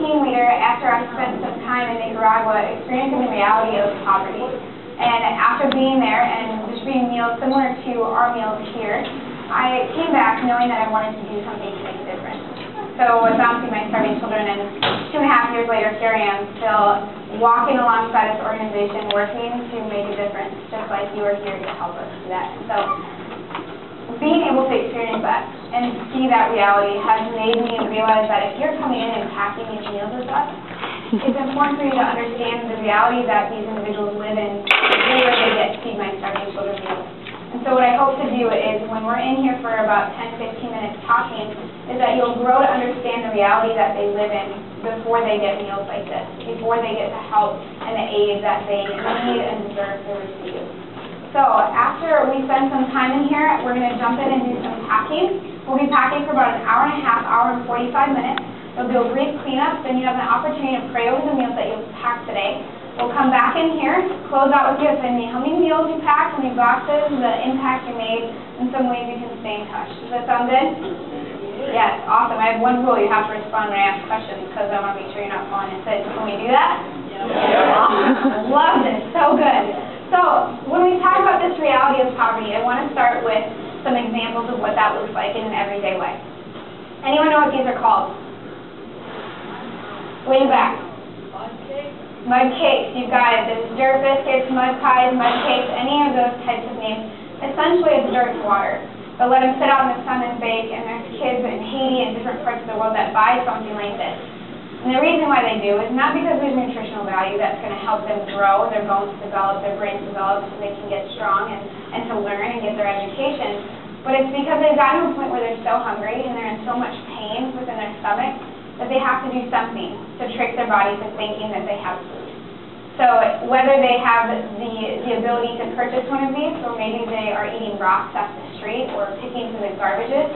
team leader after I spent some time in Nicaragua experiencing the reality of poverty. And after being there and distributing meals similar to our meals here, I came back knowing that I wanted to do something to make a difference. So I found my starving children, and 2.5 years later, here I am still walking alongside this organization, working to make a difference, just like you are here to help us do that. So being able to experience that and see that reality has made me realize that if you're coming in and packing these meals with us, it's important for you to understand the reality that these individuals live in where they get to feed my starving children meals. And so what I hope to do is when we're in here for about 10-15 minutes talking is that you'll grow to understand the reality that they live in before they get meals like this, before they get the help and the aid that they need and deserve to receive. So after we spend some time in here, we're going to jump in and do some packing. We'll be packing for about an hour and a half, hour and 45 minutes. We'll do a brief cleanup, then you have an opportunity to pray over the meals that you've packed today. We'll come back in here, close out with you, send me how many meals you packed, how many boxes, the impact you made, and some ways you can stay in touch. Does that sound good? Yes, awesome. I have one rule. You have to respond when I ask questions because I want to make sure you're not falling into it. Can we do that? Yeah. Awesome. Love this. So good. So when we talk about this reality of poverty, I want to start with some examples of what that looks like in an everyday way. Anyone know what these are called? Way back. Mud cakes, you've got it. There's dirt biscuits, mud pies, mud cakes, any of those types of names. Essentially, it's dirt and water. But let them sit out in the sun and bake, and there's kids in Haiti and different parts of the world that buy something like this. And the reason why they do is not because there's nutritional value that's going to help them grow, their bones develop, their brains develop, so they can get strong and to learn and get their education, but it's because they've gotten to a point where they're so hungry and they're in so much pain within their stomach that they have to do something to trick their bodies into thinking that they have food. So whether they have the ability to purchase one of these, or maybe they are eating rocks off the street or picking through the garbages,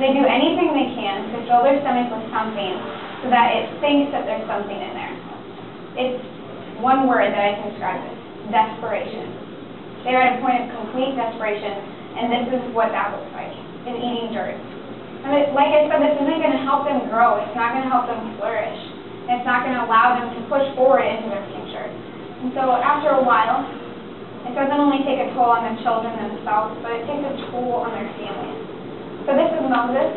they do anything they can to fill their stomach with something so that it thinks that there's something in there. It's one word that I can describe it: desperation. They're at a point of complete desperation, and this is what that looks like, is eating dirt. And like I said, this isn't going to help them grow. It's not going to help them flourish. It's not going to allow them to push forward into their future. And so after a while, it doesn't only take a toll on the children themselves, but it takes a toll on their families. So this is Moses.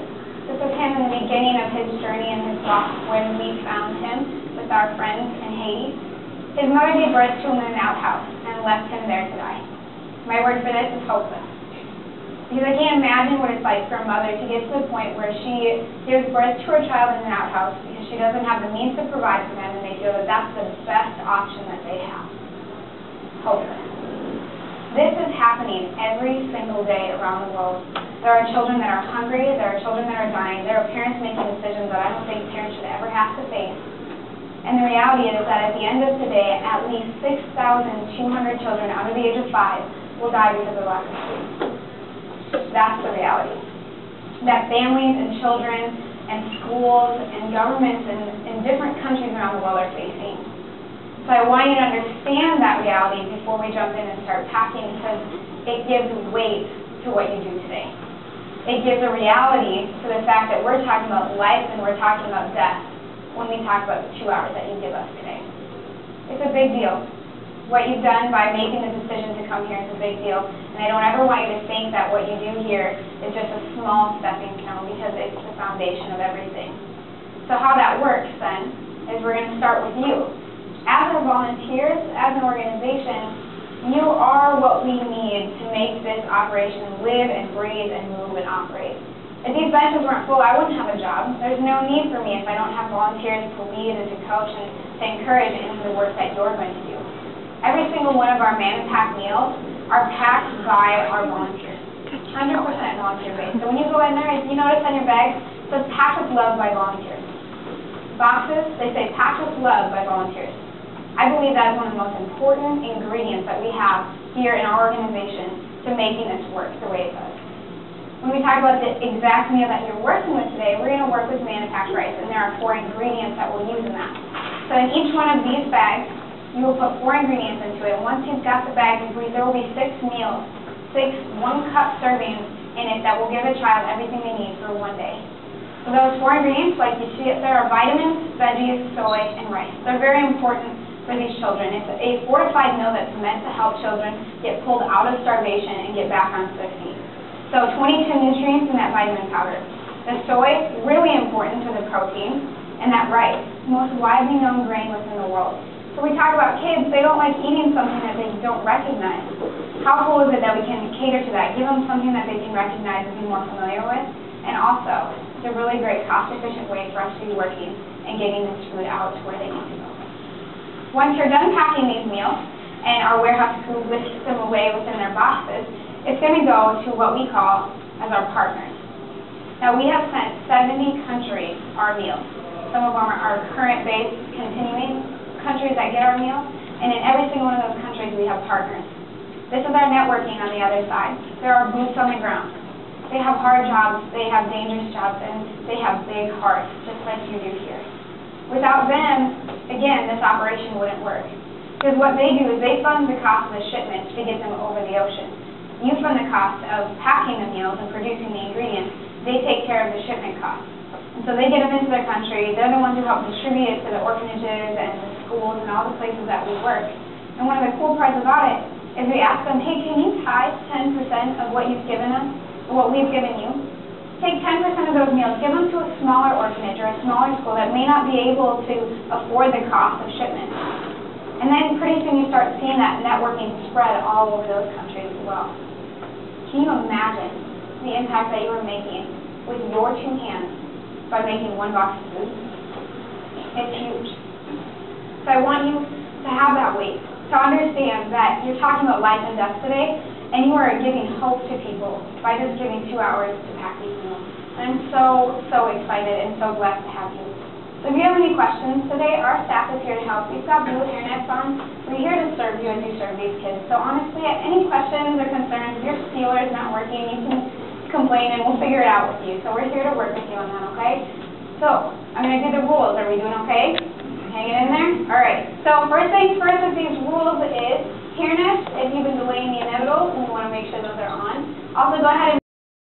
This is him in the beginning of his journey and his walk when we found him with our friends in Haiti. His mother gave birth to him in an outhouse and left him there to die. My word for this is hopeless. Because I can't imagine what it's like for a mother to get to the point where she gives birth to her child in an outhouse because she doesn't have the means to provide for them, and they feel that that's the best option that they have. Hopeless. This is happening every single day around the world. There are children that are hungry, there are children that are dying, there are parents making decisions that I don't think parents should ever have to face. And the reality is that at the end of today, at least 6,200 children under the age of 5 will die because of lack of food. That's the reality that families and children and schools and governments in different countries around the world are facing. So I want you to understand that reality before we jump in and start packing, because it gives weight to what you do today. It gives a reality to the fact that we're talking about life and we're talking about death when we talk about the 2 hours that you give us today. It's a big deal. What you've done by making the decision to come here is a big deal. And I don't ever want you to think that what you do here is just a small stepping stone, because it's the foundation of everything. So how that works then is we're going to start with you. As our volunteers, as an organization, you are what we need to make this operation live and breathe and move and operate. If these benches weren't full, I wouldn't have a job. There's no need for me if I don't have volunteers to lead and to coach and to encourage into the work that you're going to do. Every single one of our man-packed meals are packed by our volunteers. 100% volunteer-based. So when you go in there, if you notice on your bag, it says packed with love by volunteers. Boxes, they say packed with love by volunteers. I believe that is one of the most important ingredients that we have here in our organization to making this work the way it does. When we talk about the exact meal that you're working with today, we're going to work with man-packed rice, and there are 4 ingredients that we'll use in that. So in each one of these bags, you will put 4 ingredients into it. Once you've got the bag complete, there will be 6 meals, 6 1-cup servings in it that will give a child everything they need for one day. So those 4 ingredients, like you see it there, are vitamins, veggies, soy, and rice. They're very important for these children. It's a fortified meal that's meant to help children get pulled out of starvation and get back onto their feet. So 22 nutrients in that vitamin powder. The soy, really important for the protein, and that rice, most widely known grain within the world. So we talk about kids, they don't like eating something that they don't recognize. How cool is it that we can cater to that, give them something that they can recognize and be more familiar with, and also, it's a really great cost-efficient way for us to be working and getting this food out to where they need to go. Once you're done packing these meals, and our warehouse crew whisks them away within their boxes, it's going to go to what we call as our partners. Now, we have sent 70 countries our meals. Some of them are current base, continuing countries that get our meals, and in every single one of those countries we have partners. This is our networking on the other side. There are boots on the ground. They have hard jobs, they have dangerous jobs, and they have big hearts, just like you do here. Without them, again, this operation wouldn't work. Because what they do is they fund the cost of the shipment to get them over the ocean. You fund the cost of packing the meals and producing the ingredients. They take care of the shipment costs. And so they get them into their country. They're the ones who help distribute it to the orphanages and the schools and all the places that we work. And one of the cool parts about it is we ask them, hey, can you tithe 10% of what you've given us, or what we've given you? Take 10% of those meals, give them to a smaller orphanage or a smaller school that may not be able to afford the cost of shipment. And then pretty soon you start seeing that networking spread all over those countries as well. Can you imagine the impact that you are making with your 2 hands by making 1 box of food? It's huge. So I want you to have that weight, to understand that you're talking about life and death today, and you are giving hope to people by just giving 2 hours to pack these meals. And I'm so excited and so blessed to have you. So if you have any questions today, our staff is here to help. We've got blue hairnets on. We're here to serve you as you serve these kids. So honestly, any questions or concerns, if your sealer is not working, you can complain and we'll figure it out with you. So we're here to work with you on that, okay? So I'm going to do the rules. Are we doing okay? Hanging in there? All right. So first things first with these rules is hairnets. If you've been delaying the inevitable, we want to make sure those are on. Also, go ahead and